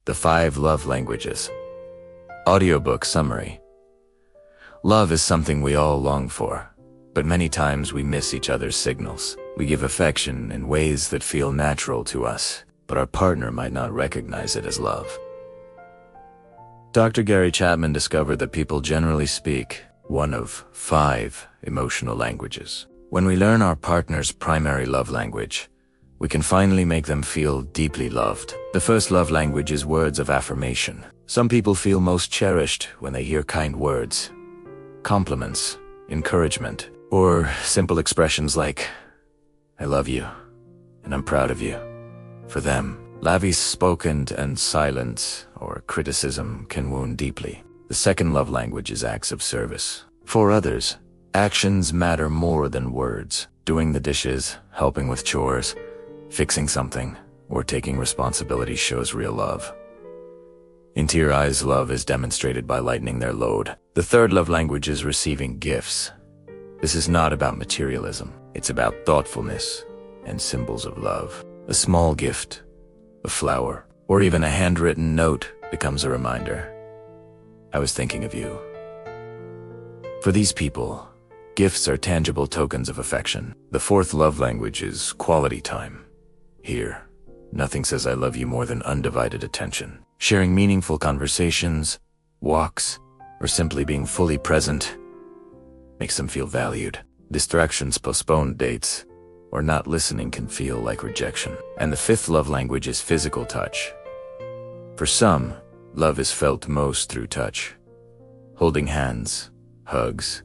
The 5 Love Languages. Audiobook summary. Love is something we all long for, but many times we miss each other's signals. We give affection in ways that feel natural to us, but our partner might not recognize it as love. Dr. Gary Chapman discovered that people generally speak one of 5 emotional languages. When we learn our partner's primary love language, we can finally make them feel deeply loved. The first love language is words of affirmation. Some people feel most cherished when they hear kind words, compliments, encouragement, or simple expressions like, "I love you," and "I'm proud of you." For them, lavish spoken and silence or criticism can wound deeply. The second love language is acts of service. For others, actions matter more than words. Doing the dishes, helping with chores, fixing something, or taking responsibility shows real love. In Tear Eyes, love is demonstrated by lightening their load. The third love language is receiving gifts. This is not about materialism. It's about thoughtfulness and symbols of love. A small gift, a flower, or even a handwritten note becomes a reminder. "I was thinking of you." For these people, gifts are tangible tokens of affection. The fourth love language is quality time. Here, nothing says "I love you" more than undivided attention. Sharing meaningful conversations, walks, or simply being fully present makes them feel valued. Distractions, postponed dates, or not listening can feel like rejection. And the fifth love language is physical touch. For some, love is felt most through touch. Holding hands, hugs,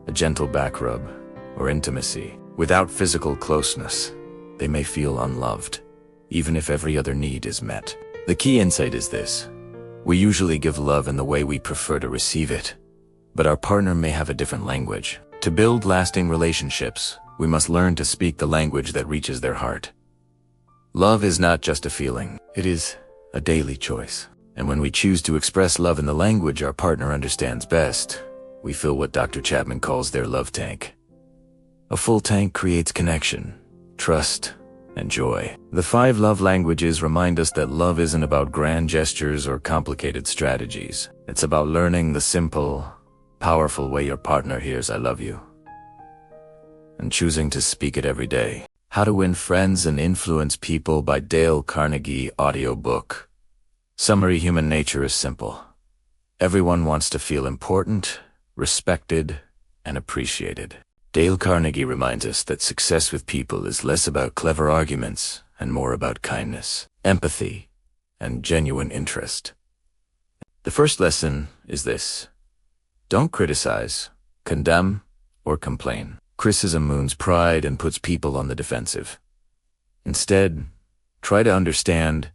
a gentle back rub, or intimacy. Without physical closeness, they may feel unloved, even if every other need is met. The key insight is this: we usually give love in the way we prefer to receive it, but our partner may have a different language. To build lasting relationships, we must learn to speak the language that reaches their heart. Love is not just a feeling, it is a daily choice. And when we choose to express love in the language our partner understands best, we fill what Dr. Chapman calls their love tank. A full tank creates connection, trust, and joy. The 5 love languages remind us that love isn't about grand gestures or complicated strategies. It's about learning the simple, powerful way your partner hears "I love you," and choosing to speak it every day. How to Win Friends and Influence People by Dale Carnegie audiobook. Summary: human nature is simple. Everyone wants to feel important, respected, and appreciated. Dale Carnegie reminds us that success with people is less about clever arguments and more about kindness, empathy, and genuine interest. The first lesson is this: don't criticize, condemn, or complain. Criticism wounds pride and puts people on the defensive. Instead, try to understand,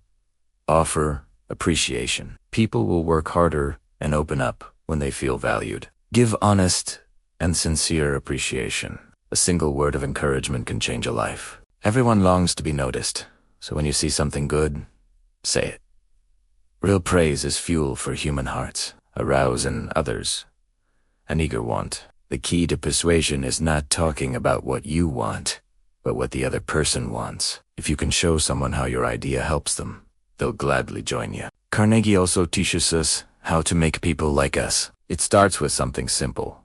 offer appreciation. People will work harder and open up when they feel valued. Give honest and sincere appreciation. A single word of encouragement can change a life. Everyone longs to be noticed, so when you see something good, say it. Real praise is fuel for human hearts, arouse in others an eager want. The key to persuasion is not talking about what you want, but what the other person wants. If you can show someone how your idea helps them, they'll gladly join you. Carnegie also teaches us how to make people like us. It starts with something simple.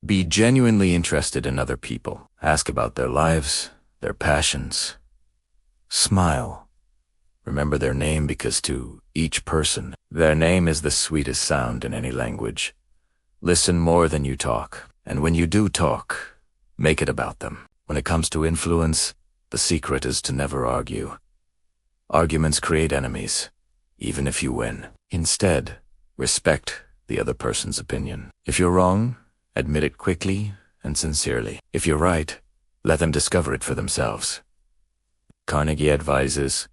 Be genuinely interested in other people. Ask about their lives, their passions. Smile. Remember their name, because to each person, their name is the sweetest sound in any language. Listen more than you talk, and when you do talk, make it about them. When it comes to influence, the secret is to never argue. Arguments create enemies, even if you win. Instead, respect the other person's opinion. If you're wrong, admit it quickly and sincerely. If you're right, let them discover it for themselves. Carnegie advises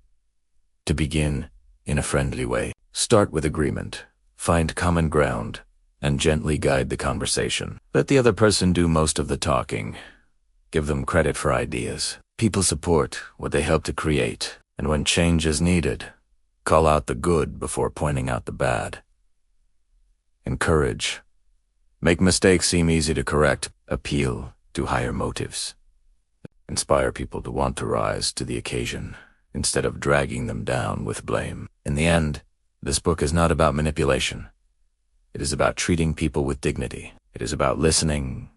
to begin in a friendly way. Start with agreement, find common ground, and gently guide the conversation. Let the other person do most of the talking. Give them credit for ideas. People support what they help to create, and when change is needed, call out the good before pointing out the bad. Encourage. Make mistakes seem easy to correct. Appeal to higher motives. Inspire people to want to rise to the occasion instead of dragging them down with blame. In the end, this book is not about manipulation. It is about treating people with dignity. It is about listening,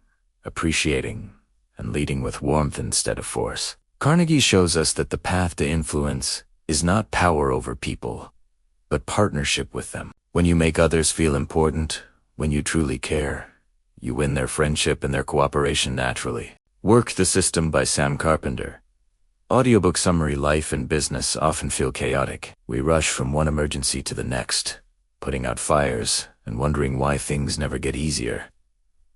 appreciating, and leading with warmth instead of force. Carnegie shows us that the path to influence is not power over people, but partnership with them. When you make others feel important, when you truly care, you win their friendship and their cooperation naturally. Work the System by Sam Carpenter. Audiobook summary. Life and business often feel chaotic. We rush from one emergency to the next, putting out fires and wondering why things never get easier.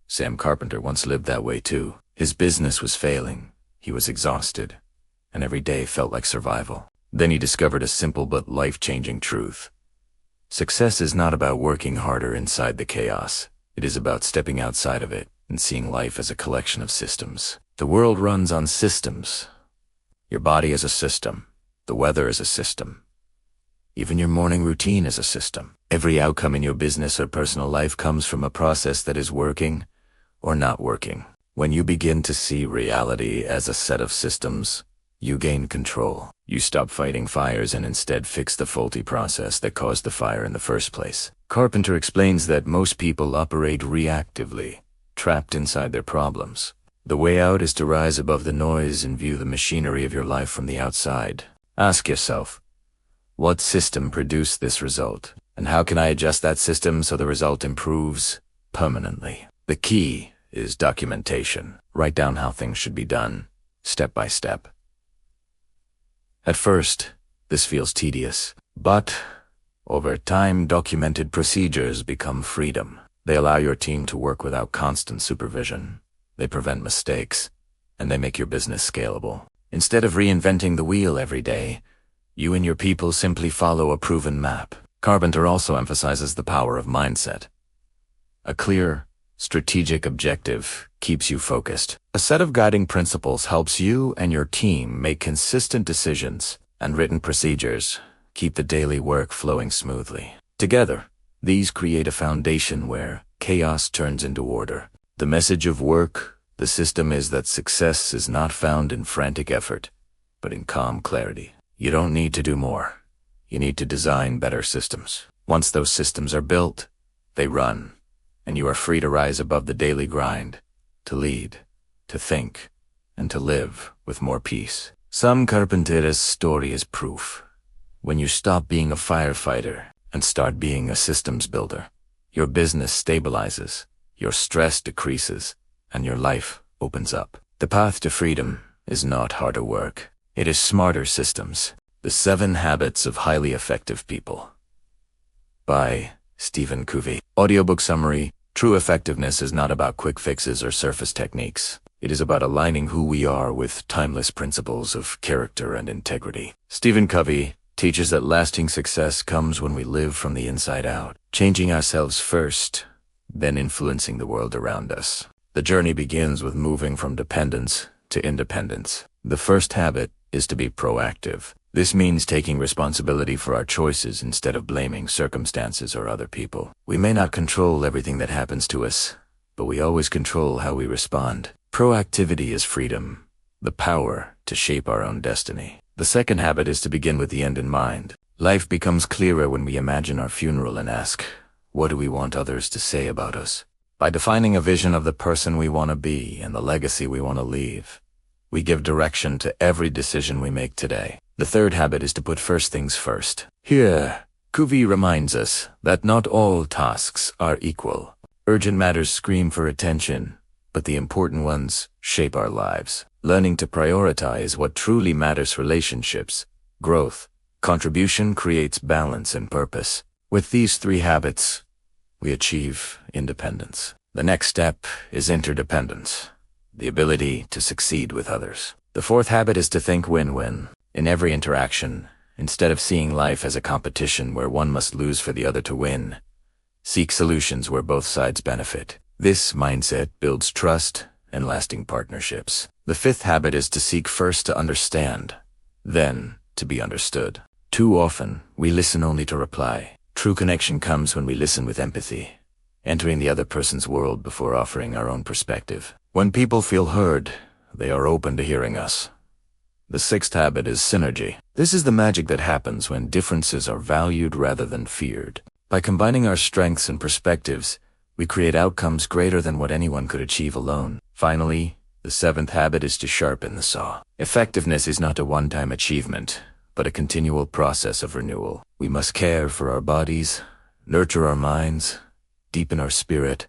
Sam Carpenter once lived that way too. His business was failing, he was exhausted, and every day felt like survival. Then he discovered a simple but life-changing truth. Success is not about working harder inside the chaos. It is about stepping outside of it and seeing life as a collection of systems. The world runs on systems. Your body is a system. The weather is a system. Even your morning routine is a system. Every outcome in your business or personal life comes from a process that is working or not working. When you begin to see reality as a set of systems, you gain control. You stop fighting fires and instead fix the faulty process that caused the fire in the first place. Carpenter explains that most people operate reactively, trapped inside their problems. The way out is to rise above the noise and view the machinery of your life from the outside. Ask yourself, what system produced this result? And how can I adjust that system so the result improves permanently? The key is documentation. Write down how things should be done, step by step. At first, this feels tedious, but over time, documented procedures become freedom. They allow your team to work without constant supervision. They prevent mistakes, and they make your business scalable. Instead of reinventing the wheel every day, you and your people simply follow a proven map. Carpenter also emphasizes the power of mindset. A clear, strategic objective keeps you focused. A set of guiding principles helps you and your team make consistent decisions, and written procedures keep the daily work flowing smoothly. Together, these create a foundation where chaos turns into order. The message of Work the System is that success is not found in frantic effort, but in calm clarity. You don't need to do more. You need to design better systems. Once those systems are built, they run, and you are free to rise above the daily grind, to lead, to think, and to live with more peace. Sam Carpenter's story is proof. When you stop being a firefighter and start being a systems builder, your business stabilizes, your stress decreases, and your life opens up. The path to freedom is not harder work. It is smarter systems. The 7 Habits of Highly Effective People by Stephen Covey. Audiobook summary. True effectiveness is not about quick fixes or surface techniques. It is about aligning who we are with timeless principles of character and integrity. Stephen Covey teaches that lasting success comes when we live from the inside out, changing ourselves first, then influencing the world around us. The journey begins with moving from dependence to independence. The first habit is to be proactive. This means taking responsibility for our choices instead of blaming circumstances or other people. We may not control everything that happens to us, but we always control how we respond. Proactivity is freedom, the power to shape our own destiny. The second habit is to begin with the end in mind. Life becomes clearer when we imagine our funeral and ask, what do we want others to say about us? By defining a vision of the person we want to be and the legacy we want to leave, we give direction to every decision we make today. The third habit is to put first things first. Here, Covey reminds us that not all tasks are equal. Urgent matters scream for attention, but the important ones shape our lives. Learning to prioritize what truly matters, relationships, growth, contribution creates balance and purpose. With these 3 habits, we achieve independence. The next step is interdependence, the ability to succeed with others. The 4th habit is to think win-win. In every interaction, instead of seeing life as a competition where one must lose for the other to win, seek solutions where both sides benefit. This mindset builds trust and lasting partnerships. The 5th habit is to seek first to understand, then to be understood. Too often, we listen only to reply. True connection comes when we listen with empathy, entering the other person's world before offering our own perspective. When people feel heard, they are open to hearing us. The sixth habit is synergy. This is the magic that happens when differences are valued rather than feared. By combining our strengths and perspectives, we create outcomes greater than what anyone could achieve alone. Finally, the seventh habit is to sharpen the saw. Effectiveness is not a one-time achievement, but a continual process of renewal. We must care for our bodies, nurture our minds, deepen our spirit,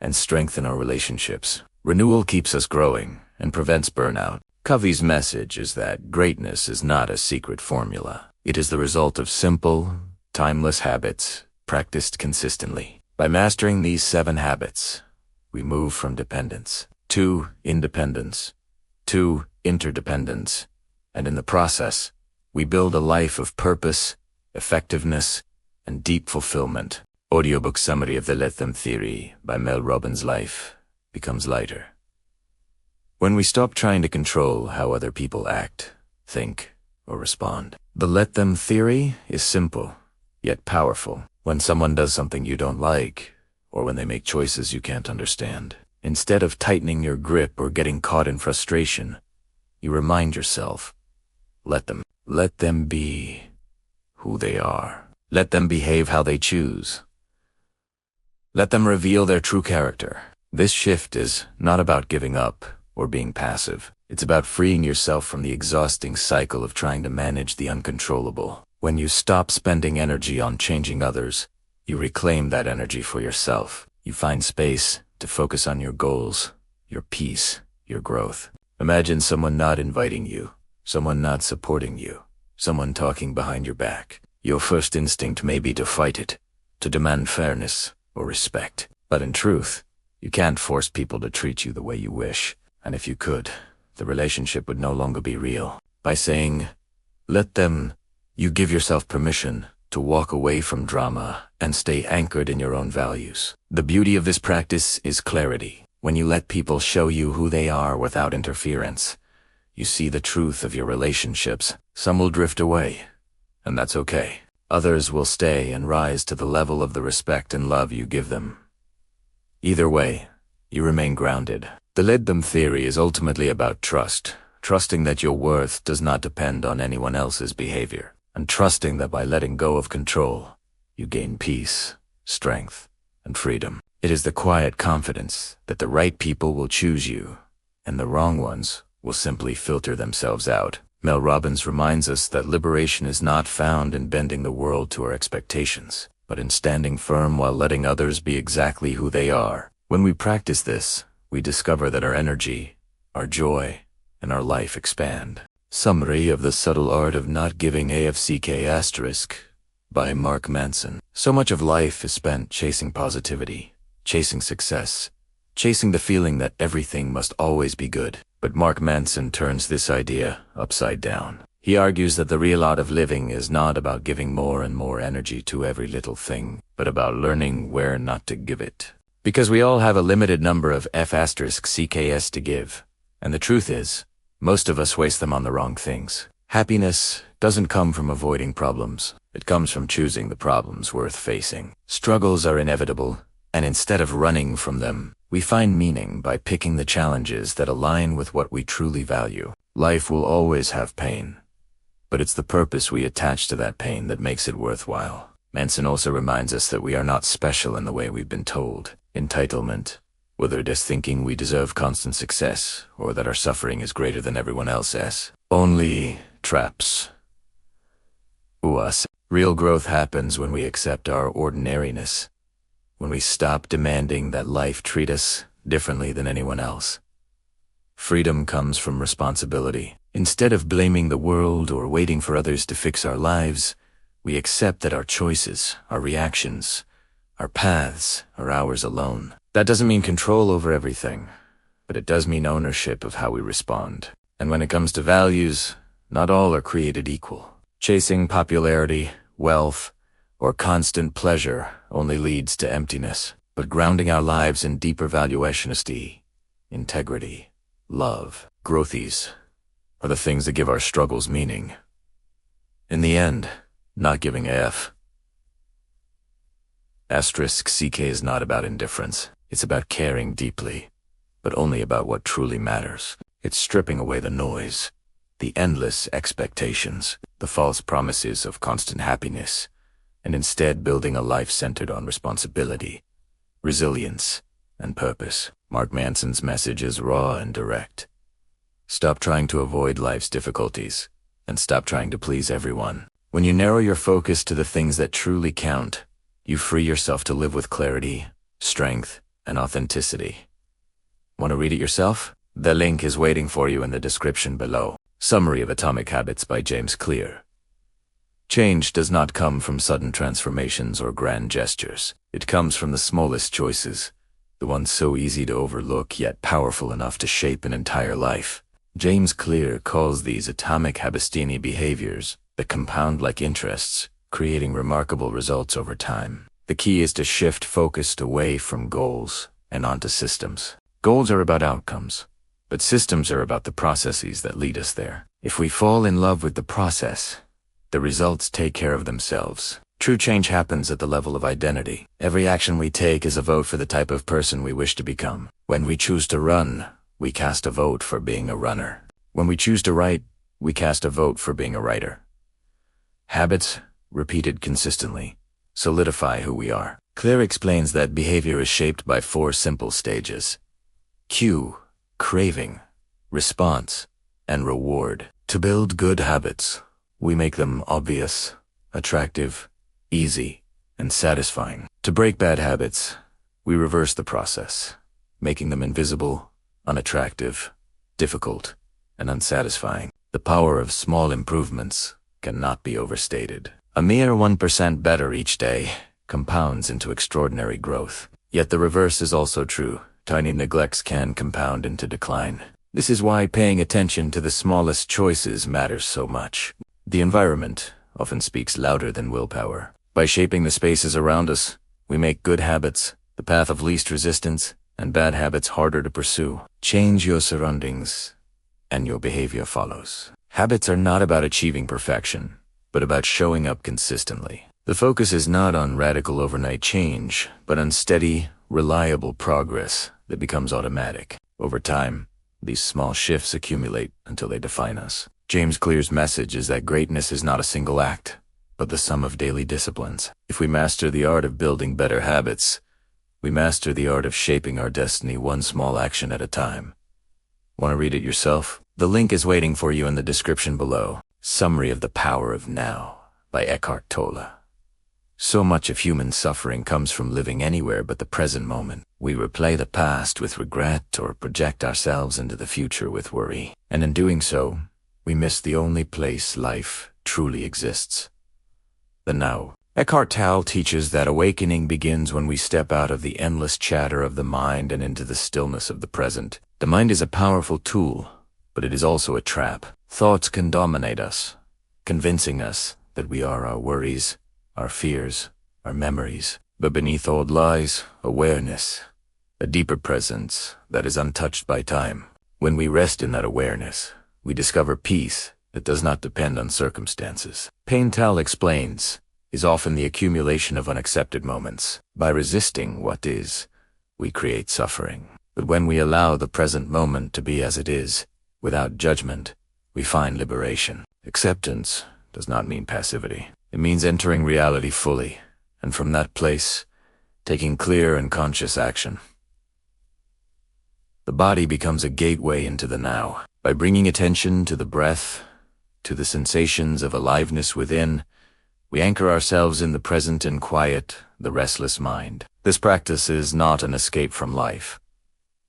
and strengthen our relationships. Renewal keeps us growing and prevents burnout. Covey's message is that greatness is not a secret formula. It is the result of simple, timeless habits practiced consistently. By mastering these 7 habits, we move from dependence to independence to interdependence, and in the process, we build a life of purpose, effectiveness, and deep fulfillment. Audiobook summary of the Let Them Theory by Mel Robbins' life becomes lighter. When we stop trying to control how other people act, think, or respond. The Let Them Theory is simple, yet powerful. When someone does something you don't like, or when they make choices you can't understand, instead of tightening your grip or getting caught in frustration, you remind yourself, let them be who they are. Let them behave how they choose. Let them reveal their true character. This shift is not about giving up or being passive. It's about freeing yourself from the exhausting cycle of trying to manage the uncontrollable. When you stop spending energy on changing others, you reclaim that energy for yourself. You find space to focus on your goals, your peace, your growth. Imagine someone not inviting you, someone not supporting you, someone talking behind your back. Your first instinct may be to fight it, to demand fairness or respect. But in truth, you can't force people to treat you the way you wish. And if you could, the relationship would no longer be real. By saying, let them, you give yourself permission to walk away from drama and stay anchored in your own values. The beauty of this practice is clarity. When you let people show you who they are without interference, you see the truth of your relationships. Some will drift away, and that's okay. Others will stay and rise to the level of the respect and love you give them. Either way, you remain grounded. The Let Them Theory is ultimately about trust, trusting that your worth does not depend on anyone else's behavior, and trusting that by letting go of control, you gain peace, strength, and freedom. It is the quiet confidence that the right people will choose you, and the wrong ones will simply filter themselves out. Mel Robbins reminds us that liberation is not found in bending the world to our expectations, but in standing firm while letting others be exactly who they are. When we practice this, we discover that our energy, our joy, and our life expand. Summary of The Subtle Art of Not Giving AFCK*, by Mark Manson. So much of life is spent chasing positivity, chasing success, chasing the feeling that everything must always be good. But Mark Manson turns this idea upside down. He argues that the real art of living is not about giving more and more energy to every little thing, but about learning where not to give it. Because we all have a limited number of F***cs to give, and the truth is, most of us waste them on the wrong things. Happiness doesn't come from avoiding problems. It comes from choosing the problems worth facing. Struggles are inevitable, and instead of running from them, we find meaning by picking the challenges that align with what we truly value. Life will always have pain, but it's the purpose we attach to that pain that makes it worthwhile. Manson also reminds us that we are not special in the way we've been told. Entitlement, whether it is thinking we deserve constant success or that our suffering is greater than everyone else's, only traps us. Real growth happens when we accept our ordinariness, when we stop demanding that life treat us differently than anyone else. Freedom comes from responsibility. Instead of blaming the world or waiting for others to fix our lives, we accept that our choices, our reactions, our paths are ours alone. That doesn't mean control over everything, but it does mean ownership of how we respond. And when it comes to values, not all are created equal. Chasing popularity, wealth, or constant pleasure only leads to emptiness. But grounding our lives in deeper honesty, integrity, love, growthies, are the things that give our struggles meaning. In the end, not giving a **CK is not about indifference. It's about caring deeply, but only about what truly matters. It's stripping away the noise, the endless expectations, the false promises of constant happiness, and instead building a life centered on responsibility, resilience, and purpose. Mark Manson's message is raw and direct. Stop trying to avoid life's difficulties, and stop trying to please everyone. When you narrow your focus to the things that truly count, you free yourself to live with clarity, strength, and authenticity. Want to read it yourself? The link is waiting for you in the description below. Summary of Atomic Habits by James Clear. Change does not come from sudden transformations or grand gestures. It comes from the smallest choices, the ones so easy to overlook yet powerful enough to shape an entire life. James Clear calls these atomic habitini behaviors that compound like interests, creating remarkable results over time. The key is to shift focus away from goals and onto systems. Goals are about outcomes, but systems are about the processes that lead us there. If we fall in love with the process, the results take care of themselves. True change happens at the level of identity. Every action we take is a vote for the type of person we wish to become. When we choose to run, we cast a vote for being a runner. When we choose to write, we cast a vote for being a writer. Habits, repeated consistently, solidify who we are. Clear explains that behavior is shaped by 4 simple stages: cue, craving, response, and reward. To build good habits, we make them obvious, attractive, easy, and satisfying. To break bad habits, we reverse the process, making them invisible, unattractive, difficult, and unsatisfying. The power of small improvements cannot be overstated. A mere 1% better each day compounds into extraordinary growth. Yet the reverse is also true. Tiny neglects can compound into decline. This is why paying attention to the smallest choices matters so much. The environment often speaks louder than willpower. By shaping the spaces around us, we make good habits the path of least resistance and bad habits harder to pursue. Change your surroundings, and your behavior follows. Habits are not about achieving perfection, but about showing up consistently. The focus is not on radical overnight change, but on steady, reliable progress that becomes automatic. Over time, these small shifts accumulate until they define us. James Clear's message is that greatness is not a single act, but the sum of daily disciplines. If we master the art of building better habits, we master the art of shaping our destiny one small action at a time. Want to read it yourself? The link is waiting for you in the description below. Summary of the Power of Now by Eckhart Tolle. So much of human suffering comes from living anywhere but the present moment. We replay the past with regret or project ourselves into the future with worry. And in doing so, we miss the only place life truly exists: the now. Eckhart Tolle teaches that awakening begins when we step out of the endless chatter of the mind and into the stillness of the present. The mind is a powerful tool, but it is also a trap. Thoughts can dominate us, convincing us that we are our worries, our fears, our memories. But beneath all lies awareness, a deeper presence that is untouched by time. When we rest in that awareness, we discover peace that does not depend on circumstances. Pain, Tolle explains, is often the accumulation of unaccepted moments. By resisting what is, we create suffering. But when we allow the present moment to be as it is, without judgment, we find liberation. Acceptance does not mean passivity. It means entering reality fully, and from that place, taking clear and conscious action. The body becomes a gateway into the now. By bringing attention to the breath, to the sensations of aliveness within, we anchor ourselves in the present and quiet the restless mind. This practice is not an escape from life,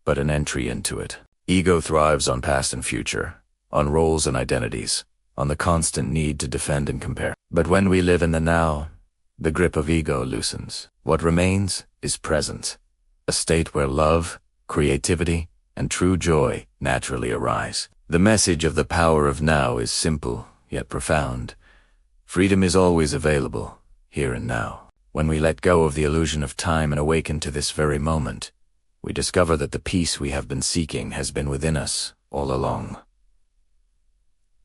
but an entry into it. Ego thrives on past and future, on roles and identities, on the constant need to defend and compare. But when we live in the now, the grip of ego loosens. What remains is presence, a state where love, creativity, and true joy naturally arise. The message of the power of now is simple, yet profound. Freedom is always available, here and now. When we let go of the illusion of time and awaken to this very moment, we discover that the peace we have been seeking has been within us all along.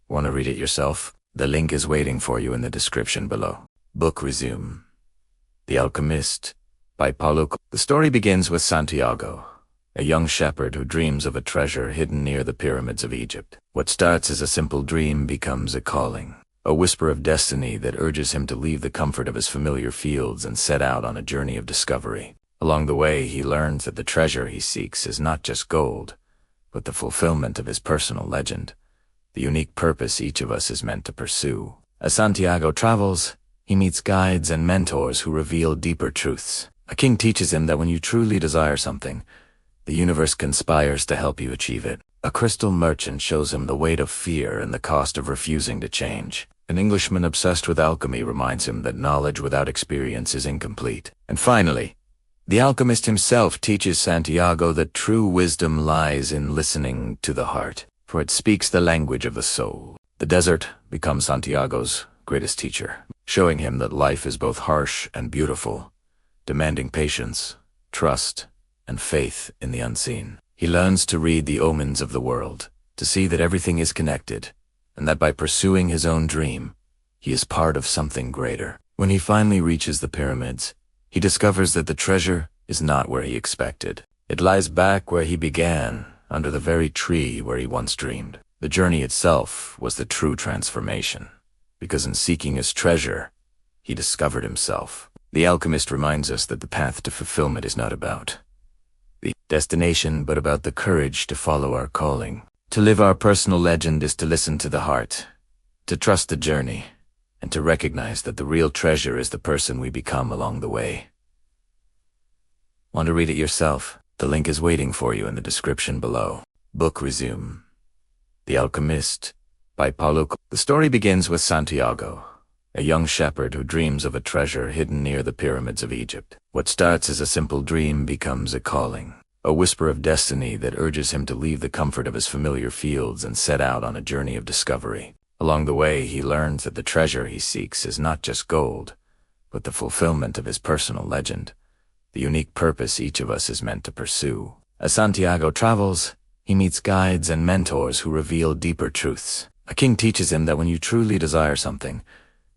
Want to read it yourself? The link is waiting for you in the description below. Book resume. The Alchemist by Paulo. The story begins with Santiago, a young shepherd who dreams of a treasure hidden near the pyramids of Egypt. What starts as a simple dream becomes a calling, a whisper of destiny that urges him to leave the comfort of his familiar fields and set out on a journey of discovery. Along the way, he learns that the treasure he seeks is not just gold, but the fulfillment of his personal legend, the unique purpose each of us is meant to pursue. As Santiago travels, he meets guides and mentors who reveal deeper truths. A king teaches him that when you truly desire something, the universe conspires to help you achieve it. A crystal merchant shows him the weight of fear and the cost of refusing to change. An Englishman obsessed with alchemy reminds him that knowledge without experience is incomplete. And finally, the alchemist himself teaches Santiago that true wisdom lies in listening to the heart, for it speaks the language of the soul. The desert becomes Santiago's greatest teacher, showing him that life is both harsh and beautiful, demanding patience, trust, and faith in the unseen. He learns to read the omens of the world, to see that everything is connected, and that by pursuing his own dream, he is part of something greater. When he finally reaches the pyramids, he discovers that the treasure is not where he expected. It lies back where he began, under the very tree where he once dreamed. The journey itself was the true transformation, because in seeking his treasure, he discovered himself. The alchemist reminds us that the path to fulfillment is not about the destination, but about the courage to follow our calling. To live our personal legend is to listen to the heart, to trust the journey, and to recognize that the real treasure is the person we become along the way. Want to read it yourself? The link is waiting for you in the description below. Book resume. The Alchemist by Paulo. The story begins with Santiago, a young shepherd who dreams of a treasure hidden near the pyramids of Egypt. What starts as a simple dream becomes a calling, a whisper of destiny that urges him to leave the comfort of his familiar fields and set out on a journey of discovery. Along the way, he learns that the treasure he seeks is not just gold, but the fulfillment of his personal legend, the unique purpose each of us is meant to pursue. As Santiago travels, he meets guides and mentors who reveal deeper truths. A king teaches him that when you truly desire something,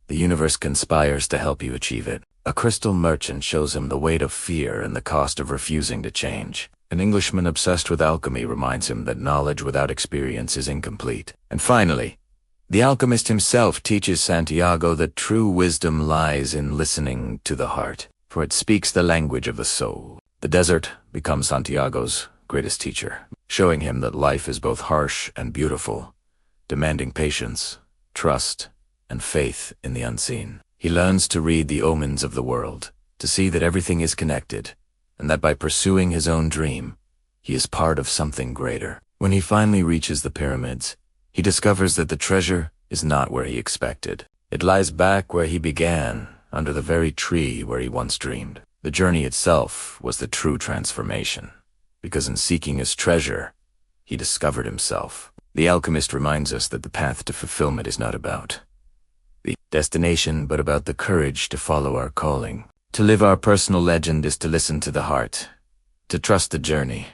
the universe conspires to help you achieve it. A crystal merchant shows him the weight of fear and the cost of refusing to change. An Englishman obsessed with alchemy reminds him that knowledge without experience is incomplete. And finally, the alchemist himself teaches Santiago that true wisdom lies in listening to the heart, for it speaks the language of the soul. The desert becomes Santiago's greatest teacher, showing him that life is both harsh and beautiful, demanding patience, trust, and faith in the unseen. He learns to read the omens of the world, to see that everything is connected, and that by pursuing his own dream, he is part of something greater. When he finally reaches the pyramids, he discovers that the treasure is not where he expected. It lies back where he began, under the very tree where he once dreamed. The journey itself was the true transformation, because in seeking his treasure, he discovered himself. The alchemist reminds us that the path to fulfillment is not about the destination, but about the courage to follow our calling. To live our personal legend is to listen to the heart, to trust the journey,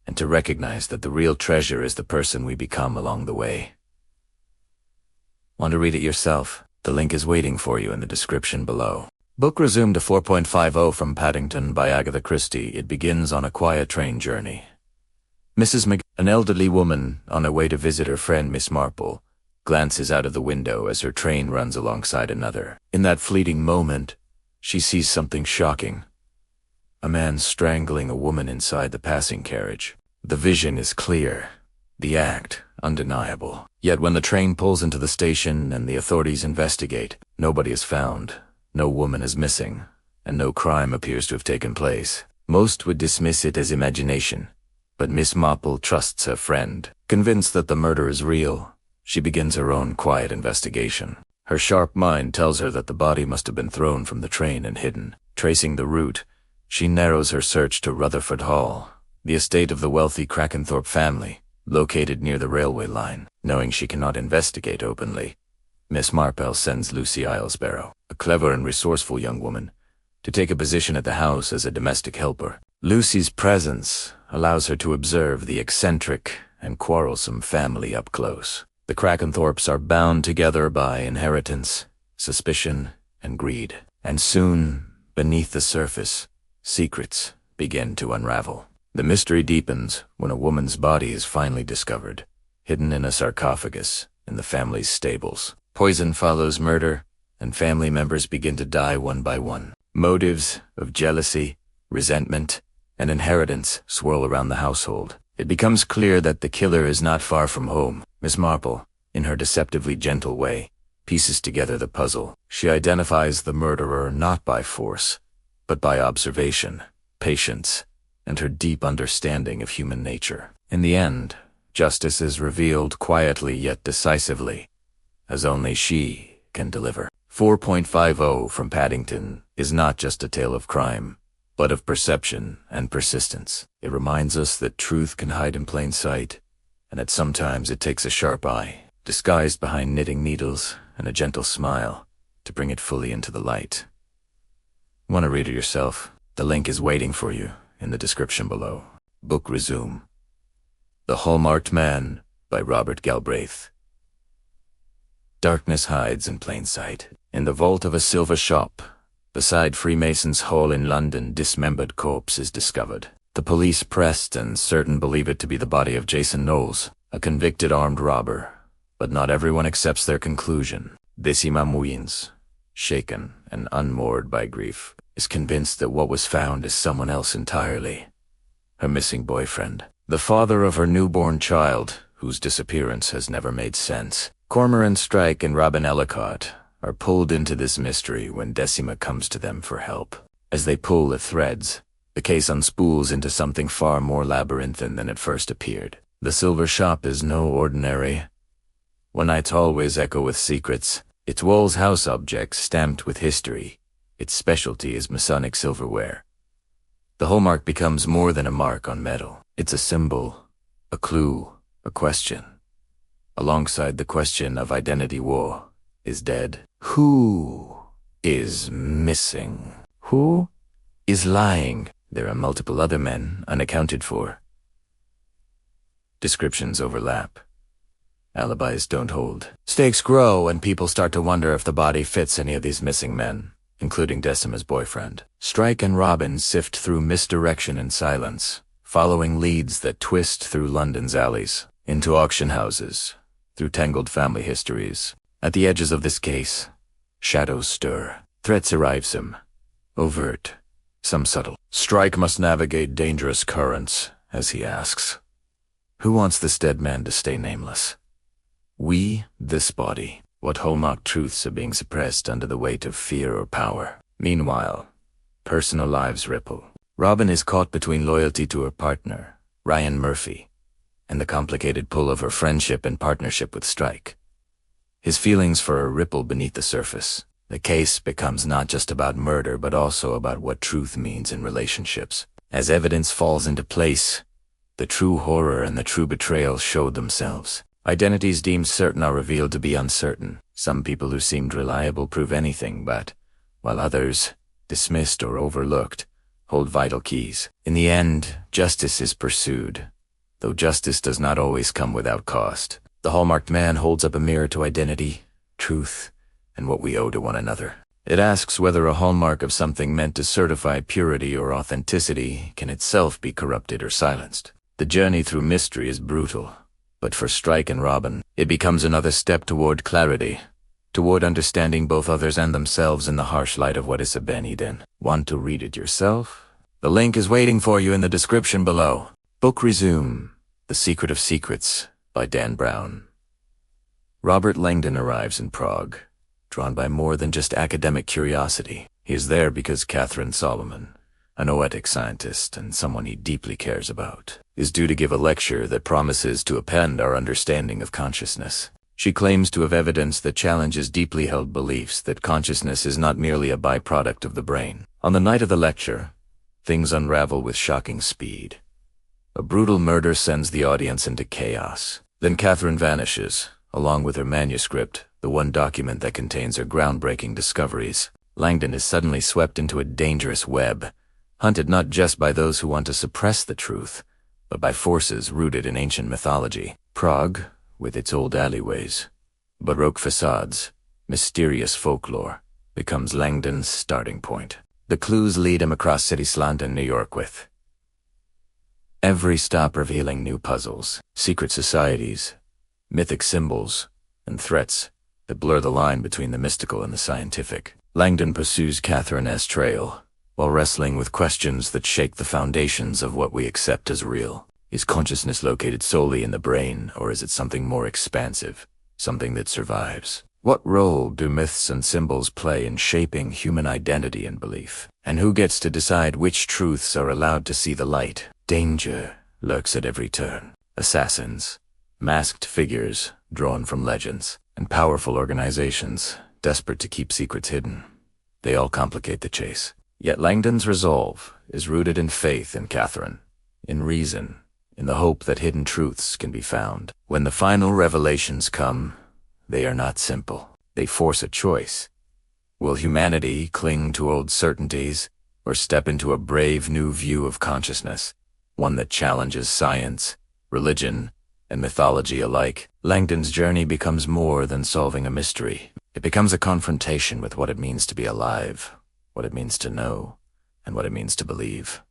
and to recognize that the real treasure is the person we become along the way. Want to read it yourself? The link is waiting for you in the description below. Book resumed to 4.50 from Paddington by Agatha Christie. It begins on a quiet train journey. Mrs. an elderly woman, on her way to visit her friend Miss Marple, glances out of the window as her train runs alongside another. In that fleeting moment, she sees something shocking. A man strangling a woman inside the passing carriage. The vision is clear, the act undeniable. Yet when the train pulls into the station and the authorities investigate, nobody is found, no woman is missing, and no crime appears to have taken place. Most would dismiss it as imagination, but Miss Marple trusts her friend. Convinced that the murder is real, she begins her own quiet investigation. Her sharp mind tells her that the body must have been thrown from the train and hidden. Tracing the route, she narrows her search to Rutherford Hall, the estate of the wealthy Krakenthorpe family, located near the railway line. Knowing she cannot investigate openly, Miss Marple sends Lucy Islesborough, a clever and resourceful young woman, to take a position at the house as a domestic helper. Lucy's presence allows her to observe the eccentric and quarrelsome family up close. The Krakenthorpes are bound together by inheritance, suspicion, and greed. And soon, beneath the surface, secrets begin to unravel. The mystery deepens when a woman's body is finally discovered, hidden in a sarcophagus in the family's stables. Poison follows murder, and family members begin to die one by one. Motives of jealousy, resentment, and inheritance swirl around the household. It becomes clear that the killer is not far from home. Miss Marple, in her deceptively gentle way, pieces together the puzzle. She identifies the murderer not by force, but by observation, patience, and her deep understanding of human nature. In the end, justice is revealed quietly yet decisively, as only she can deliver. 4.50 from Paddington is not just a tale of crime, but of perception and persistence. It reminds us that truth can hide in plain sight, and that sometimes it takes a sharp eye, disguised behind knitting needles and a gentle smile, to bring it fully into the light. Want to read it yourself? The link is waiting for you in the description below. Book resume. The Hallmarked Man by Robert Galbraith. Darkness hides in plain sight. In the vault of a silver shop, beside Freemasons' Hall in London, dismembered corpse is discovered. The police, pressed and certain, believe it to be the body of Jason Knowles, a convicted armed robber. But not everyone accepts their conclusion. Décima Muyens, shaken and unmoored by grief, is convinced that what was found is someone else entirely. Her missing boyfriend, the father of her newborn child, whose disappearance has never made sense. Cormoran Strike and Robin Eckhart are pulled into this mystery when Decima comes to them for help. As they pull the threads, the case unspools into something far more labyrinthine than it first appeared. The silver shop is no ordinary one night's always echo with secrets. Its walls house objects stamped with history. Its specialty is Masonic silverware. The hallmark becomes more than a mark on metal. It's a symbol, a clue, a question. Alongside the question of identity, war is dead. Who is missing? Who is lying? There are multiple other men unaccounted for. Descriptions overlap. Alibis don't hold. Stakes grow and people start to wonder if the body fits any of these missing men, including Decima's boyfriend. Strike and Robin sift through misdirection and silence, following leads that twist through London's alleys, into auction houses, through tangled family histories. At the edges of this case, shadows stir. Threats arrive, some overt, some subtle. Strike must navigate dangerous currents as he asks, who wants this dead man to stay nameless? We, this body. What hallmark truths are being suppressed under the weight of fear or power? Meanwhile, personal lives ripple. Robin is caught between loyalty to her partner, Ryan Murphy, and the complicated pull of her friendship and partnership with Strike. His feelings for her ripple beneath the surface. The case becomes not just about murder, but also about what truth means in relationships. As evidence falls into place, the true horror and the true betrayal show themselves. Identities deemed certain are revealed to be uncertain. Some people who seemed reliable prove anything but, while others, dismissed or overlooked, hold vital keys. In the end, justice is pursued, though justice does not always come without cost. The Hallmarked Man holds up a mirror to identity, truth, and what we owe to one another. It asks whether a hallmark of something meant to certify purity or authenticity can itself be corrupted or silenced. The journey through mystery is brutal. But for Strike and Robin, it becomes another step toward clarity, toward understanding both others and themselves in the harsh light of what is Beniden. Want to read it yourself? The link is waiting for you in the description below. Book resume. The Secret of Secrets by Dan Brown. Robert Langdon arrives in Prague, drawn by more than just academic curiosity. He is there because Catherine Solomon, a noetic scientist and someone he deeply cares about, is due to give a lecture that promises to upend our understanding of consciousness. She claims to have evidence that challenges deeply held beliefs that consciousness is not merely a byproduct of the brain. On the night of the lecture, things unravel with shocking speed. A brutal murder sends the audience into chaos. Then Catherine vanishes, along with her manuscript, the one document that contains her groundbreaking discoveries. Langdon is suddenly swept into a dangerous web, hunted not just by those who want to suppress the truth, but by forces rooted in ancient mythology. Prague, with its old alleyways, Baroque facades, mysterious folklore, becomes Langdon's starting point. The clues lead him across city Slanda, New York with every stop revealing new puzzles, secret societies, mythic symbols, and threats that blur the line between the mystical and the scientific. Langdon pursues Catherine's trail, while wrestling with questions that shake the foundations of what we accept as real. Is consciousness located solely in the brain, or is it something more expansive, something that survives? What role do myths and symbols play in shaping human identity and belief? And who gets to decide which truths are allowed to see the light? Danger lurks at every turn. Assassins, masked figures drawn from legends, and powerful organizations desperate to keep secrets hidden. They all complicate the chase. Yet Langdon's resolve is rooted in faith in Catherine, in reason, in the hope that hidden truths can be found. When the final revelations come, they are not simple. They force a choice. Will humanity cling to old certainties, or step into a brave new view of consciousness, one that challenges science, religion, and mythology alike? Langdon's journey becomes more than solving a mystery. It becomes a confrontation with what it means to be alive, what it means to know, and what it means to believe.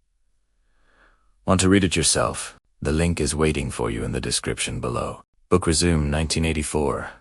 Want to read it yourself? The link is waiting for you in the description below. Book Resume 1984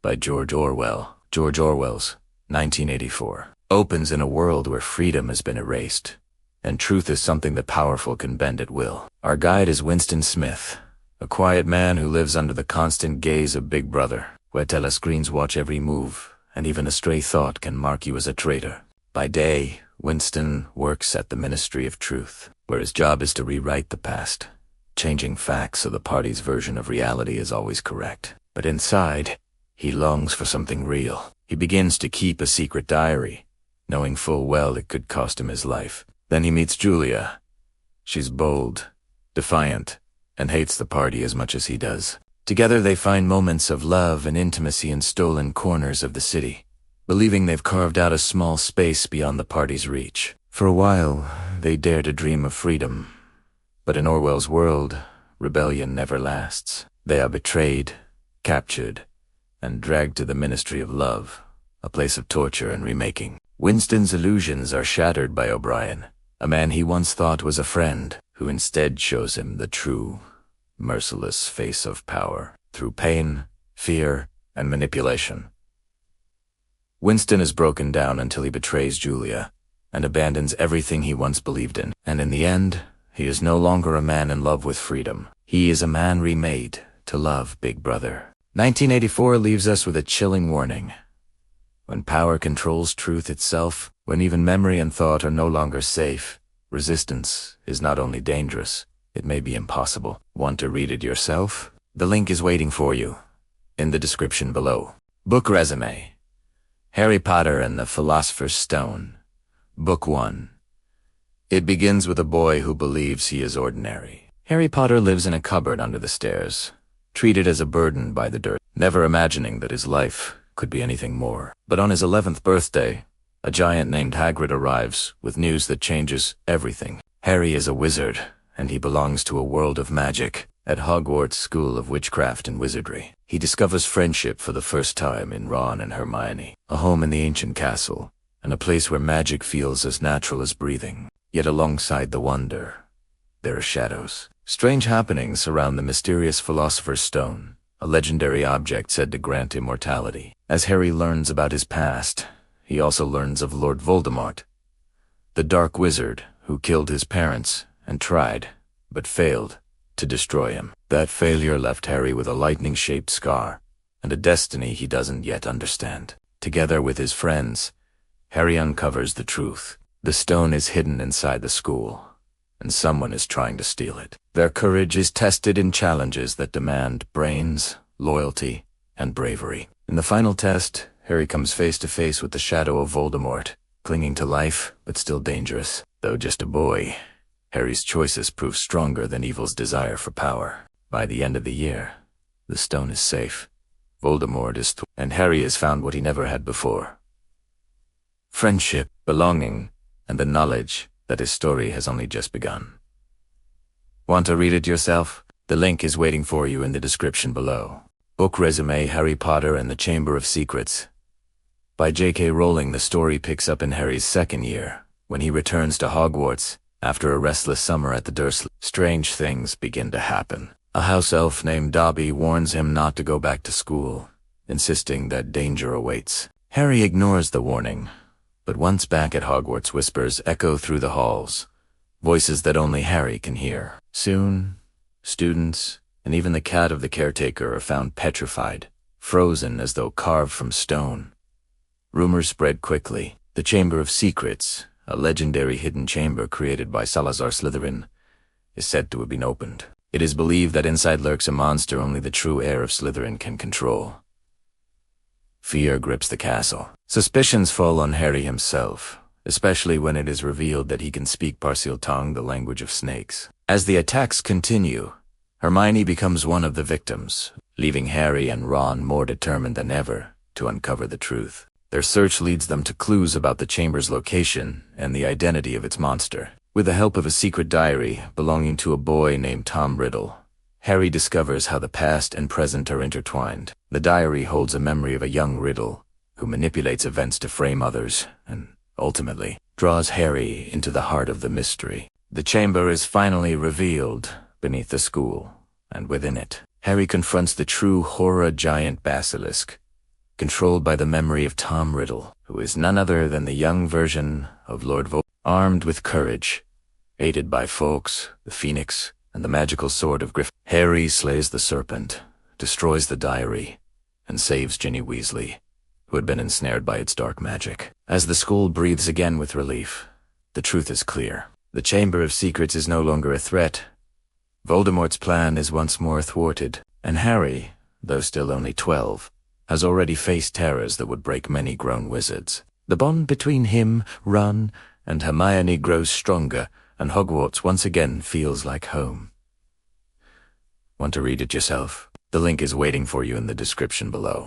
by George Orwell. George Orwell's 1984 opens in a world where freedom has been erased, and truth is something the powerful can bend at will. Our guide is Winston Smith, a quiet man who lives under the constant gaze of Big Brother, where telescreens watch every move, and even a stray thought can mark you as a traitor. By day, Winston works at the Ministry of Truth, where his job is to rewrite the past, changing facts so the party's version of reality is always correct. But inside, he longs for something real. He begins to keep a secret diary, knowing full well it could cost him his life. Then he meets Julia. She's bold, defiant, and hates the party as much as he does. Together they find moments of love and intimacy in stolen corners of the city, believing they've carved out a small space beyond the party's reach. For a while, they dare to dream of freedom. But in Orwell's world, rebellion never lasts. They are betrayed, captured, and dragged to the Ministry of Love, a place of torture and remaking. Winston's illusions are shattered by O'Brien, a man he once thought was a friend, who instead shows him the true, merciless face of power, through pain, fear, and manipulation. Winston is broken down until he betrays Julia, and abandons everything he once believed in. And in the end, he is no longer a man in love with freedom. He is a man remade to love Big Brother. 1984 leaves us with a chilling warning. When power controls truth itself, when even memory and thought are no longer safe, resistance is not only dangerous, it may be impossible. Want to read it yourself? The link is waiting for you in the description below. Book Resume: Harry Potter and the Philosopher's Stone. Book 1. It begins with a boy who believes he is ordinary. Harry Potter lives in a cupboard under the stairs, treated as a burden by the dirt, never imagining that his life could be anything more. But on his 11th birthday, a giant named Hagrid arrives with news that changes everything. Harry is a wizard, and he belongs to a world of magic at Hogwarts School of Witchcraft and Wizardry. He discovers friendship for the first time in Ron and Hermione, a home in the ancient castle, and a place where magic feels as natural as breathing. Yet alongside the wonder, there are shadows. Strange happenings surround the mysterious Philosopher's Stone, a legendary object said to grant immortality. As Harry learns about his past, he also learns of Lord Voldemort, the dark wizard who killed his parents and tried, but failed, to destroy him. That failure left Harry with a lightning-shaped scar and a destiny he doesn't yet understand. Together with his friends, Harry uncovers the truth. The stone is hidden inside the school, and someone is trying to steal it. Their courage is tested in challenges that demand brains, loyalty, and bravery. In the final test, Harry comes face to face with the shadow of Voldemort, clinging to life, but still dangerous. Though just a boy, Harry's choices prove stronger than evil's desire for power. By the end of the year, the stone is safe. Voldemort is and Harry has found what he never had before: friendship, belonging, and the knowledge that his story has only just begun. Want to read it yourself? The link is waiting for you in the description below. Book Resume: Harry Potter and the Chamber of Secrets. By J.K. Rowling, the story picks up in Harry's second year, when he returns to Hogwarts After a restless summer at the Dursley, strange things begin to happen. A house elf named Dobby warns him not to go back to school, insisting that danger awaits. Harry ignores the warning, but once back at Hogwarts, whispers echo through the halls, voices that only Harry can hear. Soon, students and even the cat of the caretaker are found petrified, frozen as though carved from stone. Rumors spread quickly. The Chamber of Secrets, a legendary hidden chamber created by Salazar Slytherin, is said to have been opened. It is believed that inside lurks a monster only the true heir of Slytherin can control. Fear grips the castle. Suspicions fall on Harry himself, especially when it is revealed that he can speak Parseltongue, the language of snakes. As the attacks continue, Hermione becomes one of the victims, leaving Harry and Ron more determined than ever to uncover the truth. Their search leads them to clues about the chamber's location and the identity of its monster. With the help of a secret diary belonging to a boy named Tom Riddle, Harry discovers how the past and present are intertwined. The diary holds a memory of a young Riddle who manipulates events to frame others and, ultimately, draws Harry into the heart of the mystery. The chamber is finally revealed beneath the school, and within it, Harry confronts the true horror giant basilisk, controlled by the memory of Tom Riddle, who is none other than the young version of Lord Voldemort. Armed with courage, aided by Fawkes, the Phoenix, and the magical sword of Griffin, Harry slays the serpent, destroys the diary, and saves Ginny Weasley, who had been ensnared by its dark magic. As the school breathes again with relief, the truth is clear. The Chamber of Secrets is no longer a threat. Voldemort's plan is once more thwarted, and Harry, though still only 12, has already faced terrors that would break many grown wizards. The bond between him, Ron, and Hermione grows stronger, and Hogwarts once again feels like home. Want to read it yourself? The link is waiting for you in the description below.